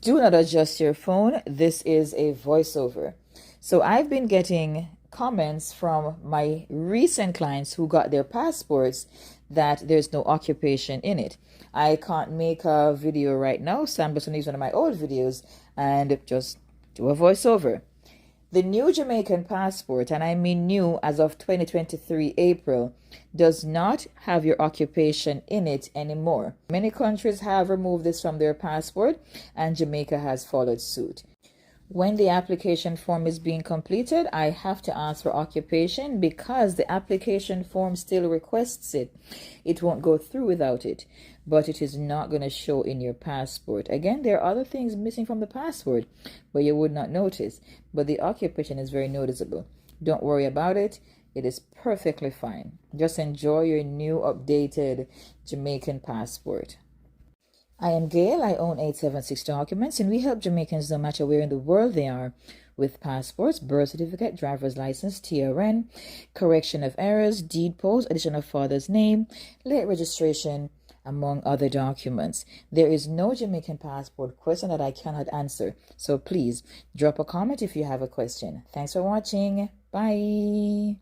Do not adjust your phone. This is a voiceover. So I've been getting comments from my recent clients who got their passports that there's no occupation in it. I can't make a video right now, so I'm just going to use one of my old videos and just do a voiceover. The new Jamaican passport, and I mean new as of 2023 April, does not have your occupation in it anymore. Many countries have removed this from their passport, and Jamaica has followed suit. When the application form is being completed, I have to ask for occupation because the application form still requests it. It won't go through without it, but it is not going to show in your passport. Again, there are other things missing from the passport, but you would not notice. But the occupation is very noticeable. Don't worry about it. It is perfectly fine. Just enjoy your new updated Jamaican passport. I am Gail. I own 876 Documents, and we help Jamaicans no matter where in the world they are with passports, birth certificate, driver's license, TRN, correction of errors, deed poll, addition of father's name, late registration, among other documents. There is no Jamaican passport question that I cannot answer, so please drop a comment if you have a question. Thanks for watching. Bye.